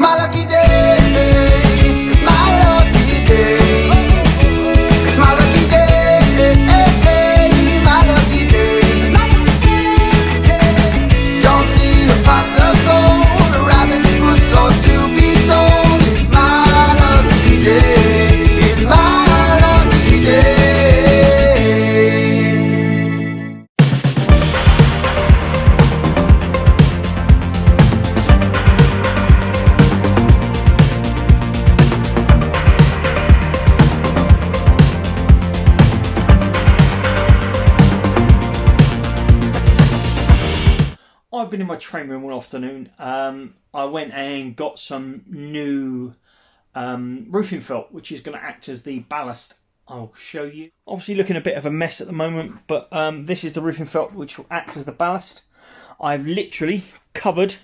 my lucky day. It's my lucky day. It's my lucky day. My lucky day. Don't need a pot of gold, a rabbit's foot or to be told. It's my lucky day. It's my lucky day. I've been in my train room all afternoon. I went and got some new roofing felt, which is going to act as the ballast. I'll show you. Obviously looking a bit of a mess at the moment, but this is the roofing felt which will act as the ballast. I've literally covered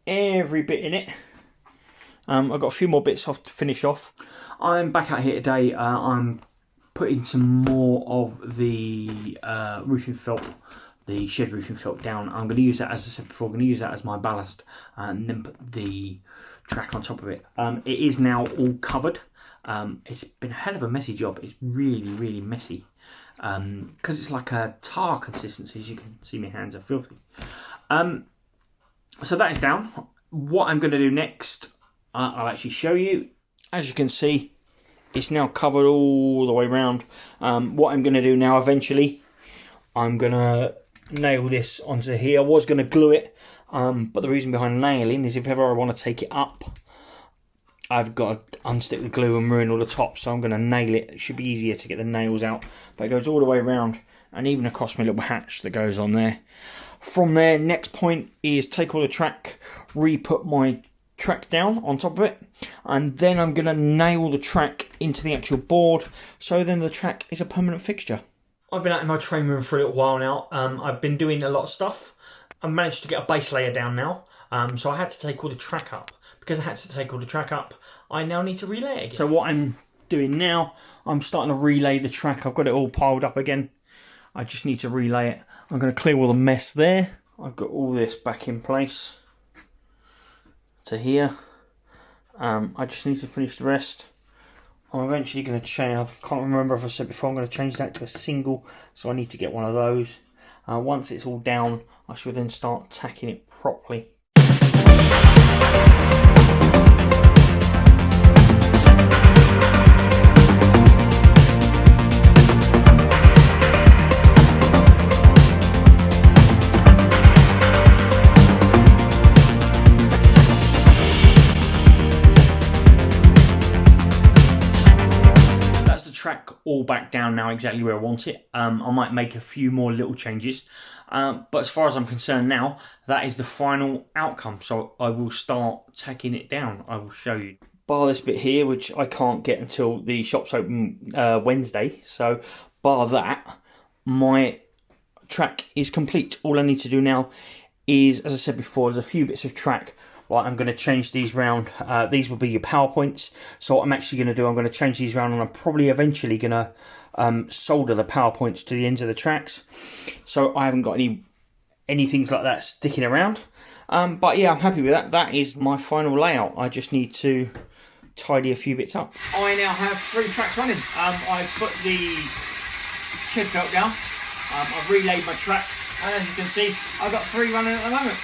every bit in it. I've got a few more bits off to finish off. I'm back out here today. I'm putting some more of the roofing felt, the shed roofing felt down. I'm going to use that, as I said before, I'm going to use that as my ballast and then put the track on top of it. It is now all covered. It's been a hell of a messy job. It's really, really messy because it's like a tar consistency. As you can see, my hands are filthy. So that is down. What I'm going to do next, I'll actually show you. As you can see, it's now covered all the way around. What I'm going to do now, eventually, I'm going to nail this onto here. I was going to glue it, but the reason behind nailing is if ever I want to take it up, I've got to unstick the glue and ruin all the top, so I'm going to nail it. It should be easier to get the nails out, but it goes all the way around and even across my little hatch that goes on there. From there, next point is take all the track, re-put my track down on top of it, and then I'm going to nail the track into the actual board, so then the track is a permanent fixture. I've been out in my train room for a little while now. I've been doing a lot of stuff. I managed to get a base layer down now, so I had to take all the track up. Because I had to take all the track up, I now need to relay it again. So what I'm doing now, I'm starting to relay the track. I've got it all piled up again. I just need to relay it. I'm going to clear all the mess there. I've got all this back in place to here. I just need to finish the rest. I'm eventually going to change, I can't remember if I said before, I'm going to change that to a single, so I need to get one of those. Once it's all down, I should then start tacking it properly. Track all back down now exactly where I want it. I might make a few more little changes, but as far as I'm concerned now, that is the final outcome. So I will start tacking it down. I will show you. Bar this bit here, which I can't get until the shop's open Wednesday, so bar that, my track is complete. All I need to do now is, as I said before, there's a few bits of track. Right, I'm going to change these round. These will be your power points. So what I'm actually going to do, I'm going to change these round, and I'm probably eventually going to solder the power points to the ends of the tracks. So I haven't got any things like that sticking around. But yeah, I'm happy with that. That is my final layout. I just need to tidy a few bits up. I now have 3 tracks running. I put the shed felt down. I've relayed my track, and as you can see, I've got 3 running at the moment.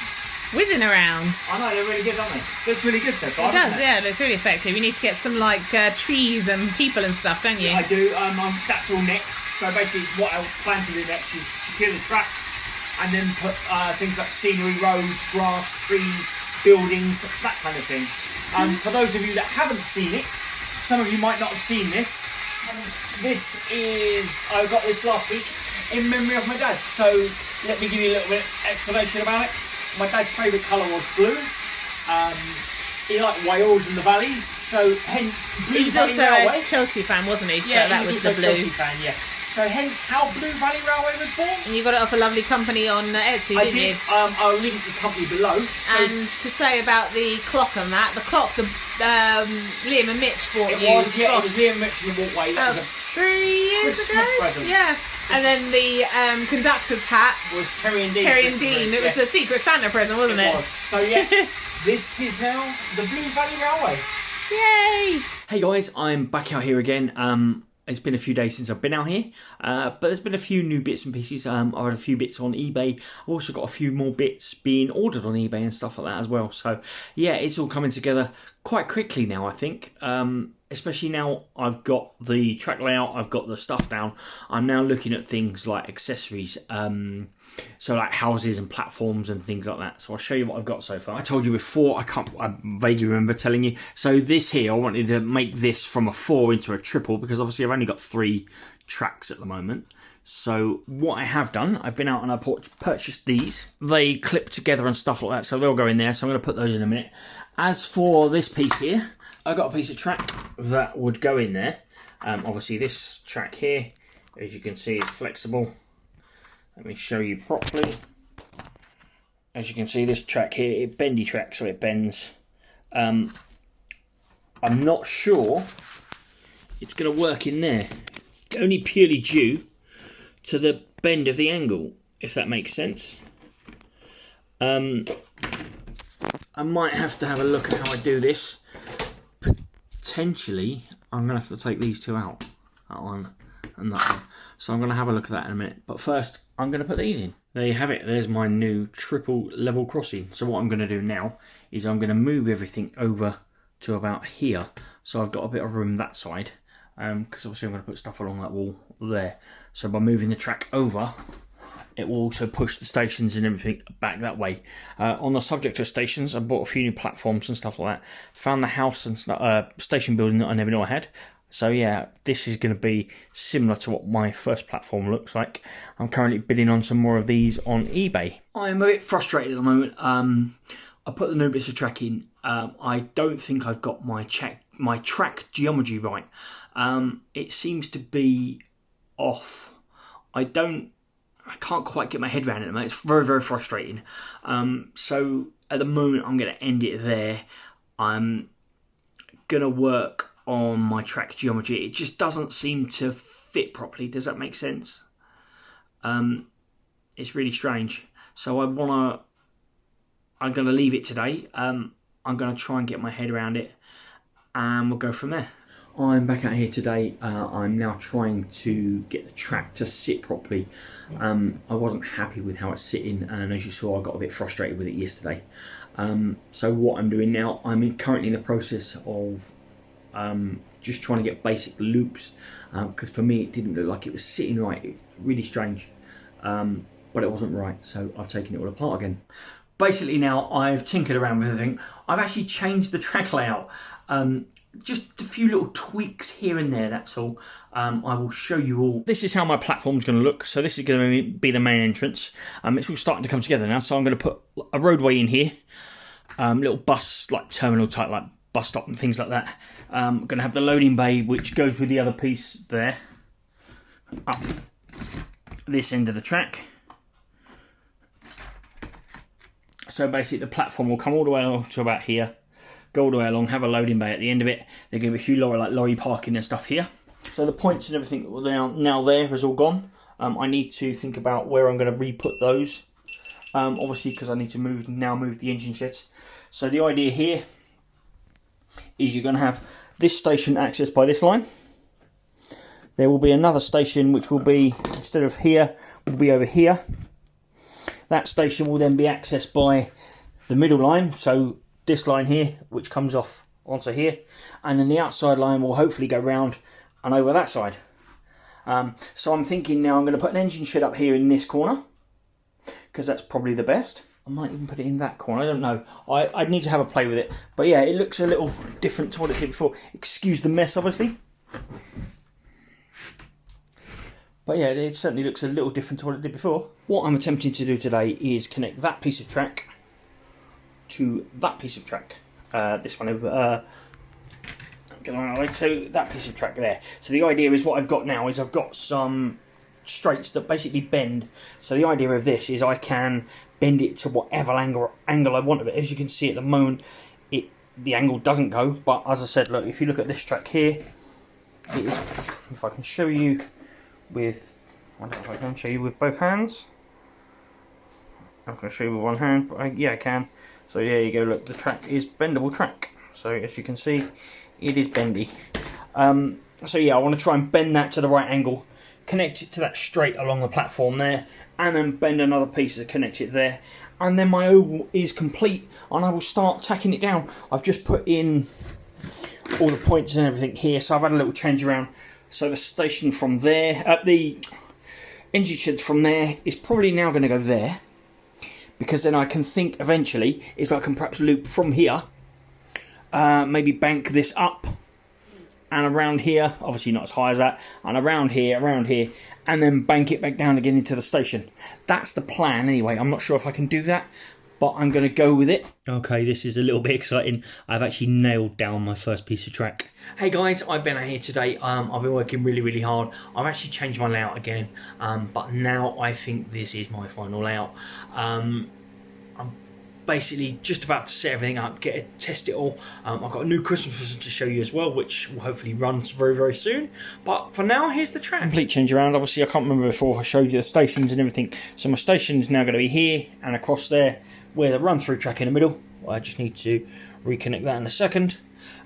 Whizzing around. I know, they're really good, aren't they? Looks really good so far. It does, yeah, it looks really effective. You need to get some like trees and people and stuff, don't you? I do. That's all next. So basically what I plan to do next is secure the track and then put things like scenery, roads, grass, trees, buildings, that kind of thing. For those of you that haven't seen it, some of you might not have seen this. This is, I got this last week in memory of my dad. So let me give you a little bit of explanation about it. My dad's favourite colour was blue. He liked Wales and the valleys, so hence Blue Valley Railway. He was also a Chelsea fan, wasn't he? Yeah, so that was the blue. Chelsea fan, yeah. So hence how Blue Valley Railway was born. And you got it off a lovely company on Etsy, didn't you? I'll link the company below. So and to say about the clock and that, the clock Liam and Mitch bought you. It was Liam and Mitch in the walkway. That was 3 years ago? Present. Yeah. And then the conductor's hat was Terry and Dean. It was a Secret Santa present, wasn't it? It was. So yeah, This is now the Blue Valley Railway. Yay! Hey guys, I'm back out here again. It's been a few days since I've been out here, but there's been a few new bits and pieces. I had a few bits on eBay. I've also got a few more bits being ordered on eBay and stuff like that as well. So yeah, it's all coming together quite quickly now, I think. Especially now I've got the track layout, I've got the stuff down. I'm now looking at things like accessories, so like houses and platforms and things like that. So I'll show you what I've got so far. I told you before, I vaguely remember telling you. So this here, I wanted to make this from a 4 into a triple because obviously I've only got 3 tracks at the moment. So what I have done, I've been out and I purchased these. They clip together and stuff like that, so they'll go in there. So I'm going to put those in a minute. As for this piece here, I got a piece of track that would go in there. Obviously this track here, as you can see, is flexible. Let me show you properly. As you can see, this track here, it's bendy track, so it bends. I'm not sure it's going to work in there, only purely due to the bend of the angle, if that makes sense. I might have to have a look at how I do this. Potentially, I'm going to have to take these 2 out, that one and that one. So I'm going to have a look at that in a minute. But first, I'm going to put these in. There you have it. There's my new triple level crossing. So what I'm going to do now is I'm going to move everything over to about here. So I've got a bit of room that side. Because obviously I'm going to put stuff along that wall there. So by moving the track over, it will also push the stations and everything back that way. On the subject of stations, I bought a few new platforms and stuff like that. Found the house and station building that I never knew I had. So yeah, this is going to be similar to what my first platform looks like. I'm currently bidding on some more of these on eBay. I'm a bit frustrated at the moment. I put the new bits of track in. I don't think I've got my track geometry right. It seems to be off. I can't quite get my head around it at the moment. It's very, very frustrating. So at the moment, I'm going to end it there. I'm going to work on my track geometry. It just doesn't seem to fit properly. Does that make sense? It's really strange. So I'm going to leave it today. I'm going to try and get my head around it, and we'll go from there. I'm back out here today. I'm now trying to get the track to sit properly. I wasn't happy with how it's sitting, and as you saw, I got a bit frustrated with it yesterday. So what I'm doing now, I'm currently in the process of just trying to get basic loops, because for me it didn't look like it was sitting right. It was really strange, but it wasn't right, so I've taken it all apart again. Basically now I've tinkered around with everything. I've actually changed the track layout. Just a few little tweaks here and there, that's all. I will show you all. This is how my platform's going to look. So this is going to be the main entrance. It's all starting to come together now. So I'm going to put a roadway in here. Little bus, like terminal type, like bus stop and things like that. I'm going to have the loading bay, which goes with the other piece there. Up this end of the track. So basically the platform will come all the way along to about here. Go all the way along, have a loading bay at the end of it. There's going to be a few lorry parking and stuff here. So the points and everything now there has all gone. I need to think about where I'm going to re-put those. Obviously, because I need to move the engine sheds. So the idea here is you're going to have this station accessed by this line. There will be another station which will be, instead of here, will be over here. That station will then be accessed by the middle line. So this line here, which comes off onto here, and then the outside line will hopefully go round and over that side. So I'm thinking now I'm going to put an engine shed up here in this corner, because that's probably the best. I might even put it in that corner, I don't know. I'd need to have a play with it. But yeah, it looks a little different to what it did before. Excuse the mess, obviously. But yeah, it certainly looks a little different to what it did before. What I'm attempting to do today is connect that piece of track to that piece of track. This one over, so that piece of track there. So the idea is what I've got now is I've got some straights that basically bend. So the idea of this is I can bend it to whatever angle I want of it. As you can see at the moment, the angle doesn't go. But as I said, look, if you look at this track here, it is, if I can show you with, I don't know if I can show you with both hands. I'm going to show you with one hand, but yeah, I can. So there you go, look, the track is bendable track. So as you can see, it is bendy. So yeah, I want to try and bend that to the right angle, connect it to that straight along the platform there, and then bend another piece to connect it there. And then my oval is complete, and I will start tacking it down. I've just put in all the points and everything here, so I've had a little change around. So the station from there, the engine shed from there is probably now going to go there, because then I can think eventually is I can perhaps loop from here, maybe bank this up and around here, obviously not as high as that, and around here, and then bank it back down again into the station. That's the plan anyway. I'm not sure if I can do that, but I'm going to go with it. Okay, this is a little bit exciting. I've actually nailed down my first piece of track. Hey guys, I've been out here today. I've been working really hard. I've actually changed my layout again, but now I think this is my final layout. I'm basically just about to set everything up, test it all. I've got a new Christmas present to show you as well, which will hopefully run very soon. But for now, here's the track. Complete change around. Obviously, I can't remember before if I showed you the stations and everything. So my station's now going to be here and across there, with a run-through track in the middle. I just need to reconnect that in a second.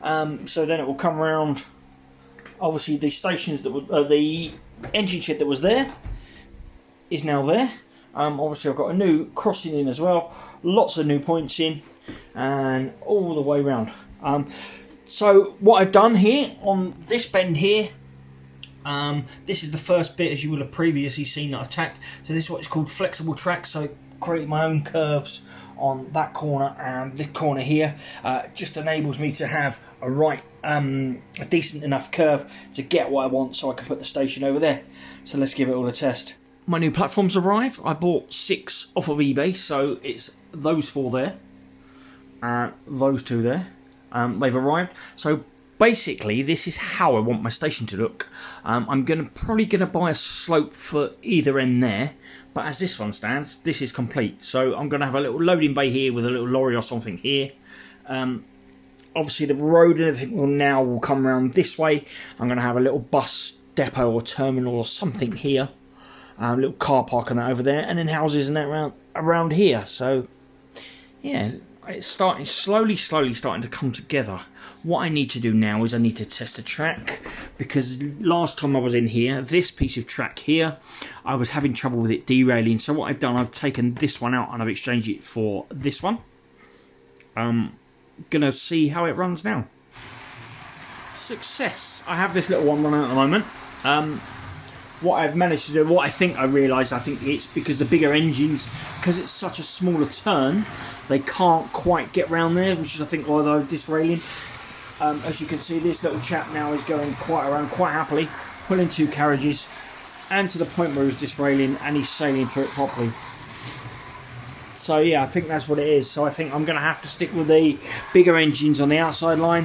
So then it will come around. Obviously, the stations that were the engine shed that was there is now there. Obviously, I've got a new crossing in as well. Lots of new points in, and all the way around. So what I've done here on this bend here, this is the first bit, as you would have previously seen, that I've tacked. So this is what is called flexible track. So create my own curves on that corner and this corner here. Just enables me to have a decent enough curve to get what I want, so I can put the station over there. So let's give it all a test. My new platforms arrived. I bought 6 off of eBay, so it's those 4 there, those 2 there. They've arrived. So basically, this is how I want my station to look. I'm probably gonna buy a slope for either end there, but as this one stands, this is complete. So I'm gonna have a little loading bay here with a little lorry or something here. Obviously, the road and everything will come around this way. I'm gonna have a little bus depot or terminal or something here. A little car park and that over there, and then houses and that around here. So yeah, it's slowly starting to come together. What I need to do now is I need to test a track, because last time I was in here, this piece of track here, I was having trouble with it derailing. So what I've done, I've taken this one out and I've exchanged it for this one. Gonna see how it runs now. Success. I have this little one running at the moment. What I've managed to do, what I think I realised, I think it's because the bigger engines, because it's such a smaller turn, they can't quite get round there, which is I think why they're disrailing. As you can see, this little chap now is going quite happily, pulling 2 carriages, and to the point where he's disrailing and he's sailing through it properly. So yeah, I think that's what it is. So I think I'm going to have to stick with the bigger engines on the outside line,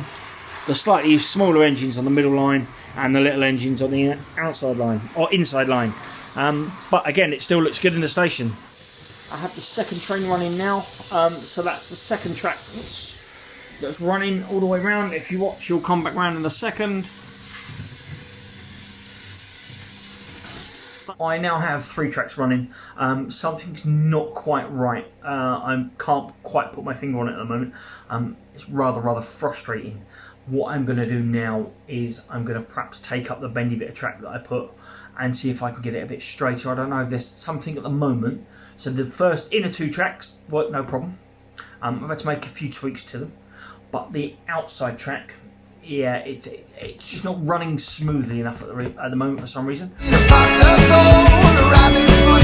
the slightly smaller engines on the middle line, and the little engines on the outside line, or inside line. But again, it still looks good in the station. I have the second train running now, so that's the second track that's running all the way around. If you watch, you'll come back round in a second. I now have 3 tracks running. Something's not quite right. I can't quite put my finger on it at the moment. It's rather frustrating. What I'm going to do now is I'm going to perhaps take up the bendy bit of track that I put and see if I can get it a bit straighter. I don't know, there's something at the moment. So the first inner 2 tracks work no problem. I've had to make a few tweaks to them. But the outside track, yeah, it's just not running smoothly enough at the moment for some reason. A pot of gold, a rabbit's foot